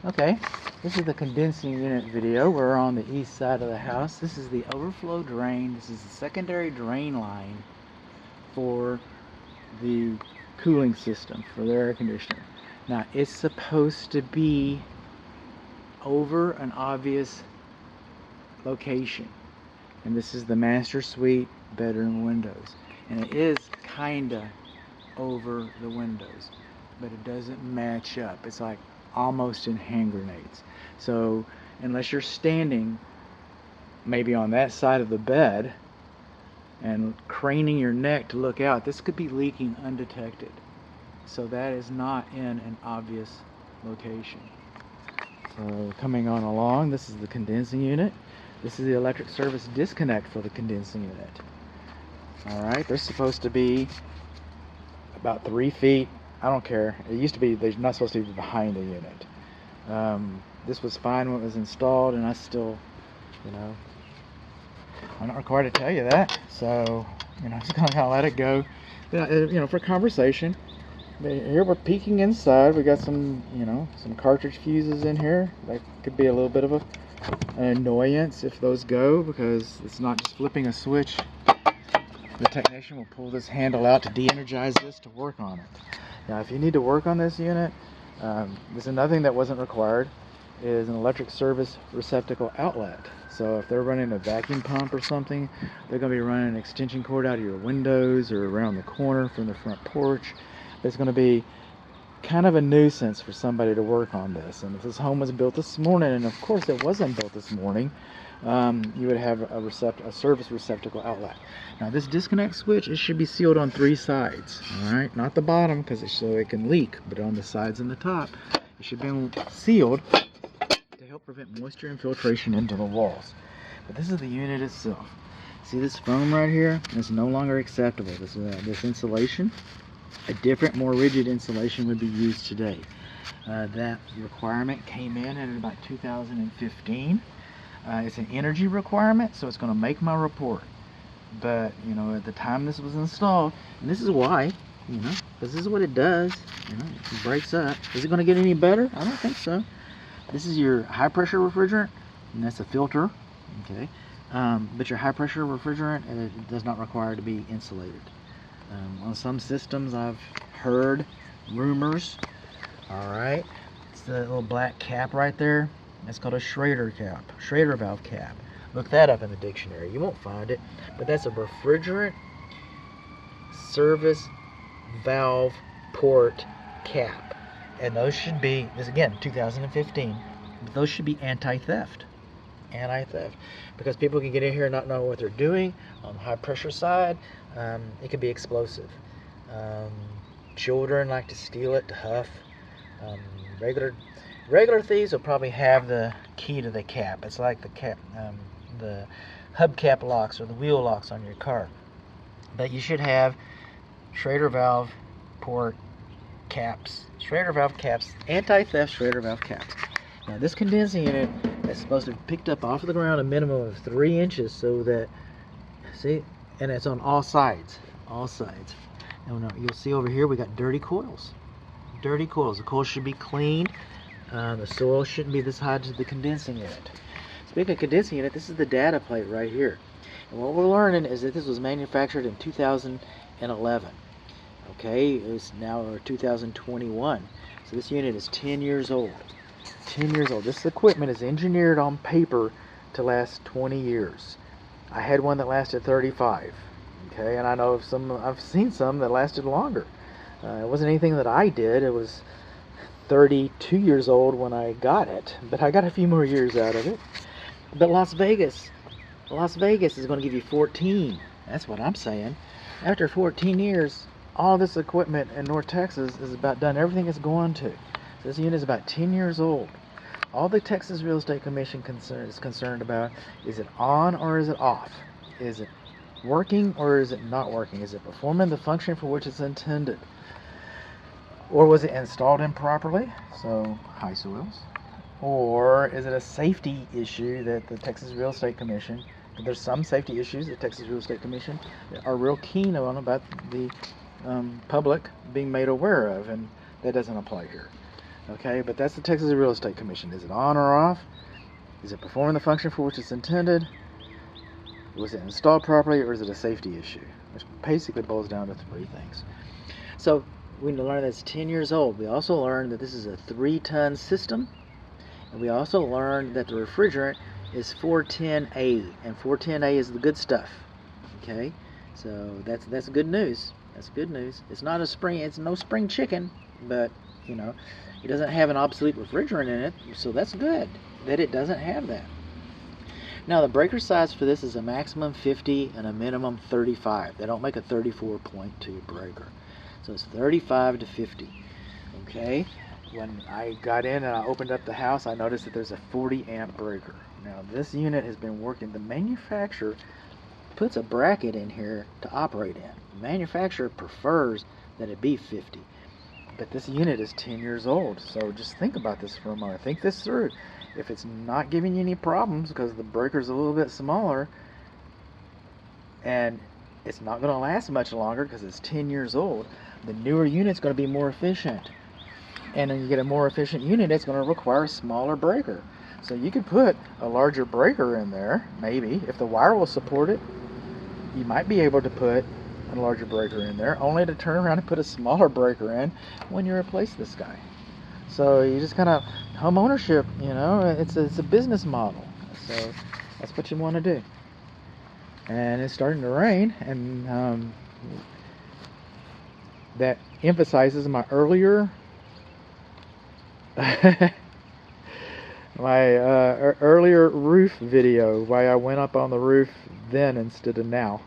Okay, this is the condensing unit video. We're on the east side of the house. This is the overflow drain. This is the secondary drain line for the cooling system for the air conditioner. Now, it's supposed to be over an obvious location. And this is the master suite bedroom windows. And it is kinda over the windows, but it doesn't match up. It's like almost in hand grenades. So unless you're standing maybe on that side of the bed and craning your neck to look out, this could be leaking undetected. So that is not in an obvious location. So coming on along, this is the condensing unit. This is the electric service disconnect for the condensing unit. Alright, they're supposed to be about 3 feet. I don't care. It used to be they're not supposed to be behind the unit. This was fine when it was installed, and I still, I'm not required to tell you that. So, I'm just gonna kind of let it go. For conversation. Here we're peeking inside. We got some, some cartridge fuses in here. That could be a little bit of an annoyance if those go, because it's not just flipping a switch. The technician will pull this handle out to de-energize this to work on it. Now, if you need to work on this unit, there's another thing that wasn't required, is an electric service receptacle outlet. So if they're running a vacuum pump or something, they're going to be running an extension cord out of your windows or around the corner from the front porch. It's going to be kind of a nuisance for somebody to work on this. And if this home was built this morning, and of course it wasn't built this morning, you would have a service receptacle outlet. Now this disconnect switch, it should be sealed on 3 sides, all right? Not the bottom, because so it can leak, but on the sides and the top, it should be sealed to help prevent moisture infiltration into the walls. But this is the unit itself. See this foam right here? It's no longer acceptable. This insulation, a different, more rigid insulation would be used today. That requirement came in about 2015. It's an energy requirement, so it's going to make my report. But, at the time this was installed, and this is why, because this is what it does, it breaks up. Is it going to get any better? I don't think so. This is your high pressure refrigerant, and that's a filter, okay? But your high pressure refrigerant, it does not require to be insulated. On some systems, I've heard rumors, all right? It's the little black cap right there. That's called a Schrader cap, Schrader valve cap. Look that up in the dictionary. You won't find it, but that's a refrigerant service valve port cap. And those should be, this again, 2015, but those should be anti-theft. Anti-theft. Because people can get in here and not know what they're doing. On the high pressure side, it can be explosive. Children like to steal it, to huff. Regular thieves will probably have the key to the cap. It's like the cap, the hubcap locks or the wheel locks on your car. But you should have Schrader valve port caps. Schrader valve caps, anti-theft Schrader valve caps. Now this condensing unit is supposed to be picked up off of the ground a minimum of 3 inches, so that, see, and it's on all sides. All sides. Now you'll see over here we got dirty coils. Dirty coils. The coils should be cleaned. The soil shouldn't be this high to the condensing unit. Speaking of condensing unit, this is the data plate right here. And what we're learning is that this was manufactured in 2011. Okay, it's now 2021. So this unit is 10 years old. 10 years old. This equipment is engineered on paper to last 20 years. I had one that lasted 35. Okay, and I know I've seen some that lasted longer. It wasn't anything that I did. It was 32 years old when I got it, but I got a few more years out of it. But Las Vegas is going to give you 14. That's what I'm saying. After 14 years, all this equipment in North Texas is about done everything it's going to. So this unit is about 10 years old. All the Texas Real Estate Commission is concerned about, is it on or is it off? Is it working or is it not working? Is it performing the function for which it's intended? Or was it installed improperly, so high soils? Or is it a safety issue that the Texas Real Estate Commission, there's some safety issues that Texas Real Estate Commission are real keen on about the public being made aware of, and that doesn't apply here. Okay, but that's the Texas Real Estate Commission. Is it on or off? Is it performing the function for which it's intended? Was it installed properly, or is it a safety issue? Which basically boils down to three things. So we learned that it's 10 years old. We also learned that this is a 3-ton system. And we also learned that the refrigerant is 410A. And 410A is the good stuff. Okay? So that's good news. That's good news. It's not a spring, it's no spring chicken, but you know, it doesn't have an obsolete refrigerant in it, so that's good that it doesn't have that. Now the breaker size for this is a maximum 50 and a minimum 35. They don't make a 34.2 breaker. So it's 35 to 50. Okay? When I got in and I opened up the house, I noticed that there's a 40 amp breaker. Now this unit has been working, the manufacturer puts a bracket in here to operate in. The manufacturer prefers that it be 50. But this unit is 10 years old, so just think about this for a moment. Think this through. If it's not giving you any problems because the breaker's a little bit smaller and it's not going to last much longer because it's 10 years old, the newer unit's going to be more efficient. And when you get a more efficient unit, it's going to require a smaller breaker. So you could put a larger breaker in there, maybe. If the wire will support it, you might be able to put a larger breaker in there, only to turn around and put a smaller breaker in when you replace this guy. So you just kind of, home ownership, you know, it's a business model. So that's what you want to do. And it's starting to rain, and that emphasizes my earlier earlier roof video, why I went up on the roof then instead of now.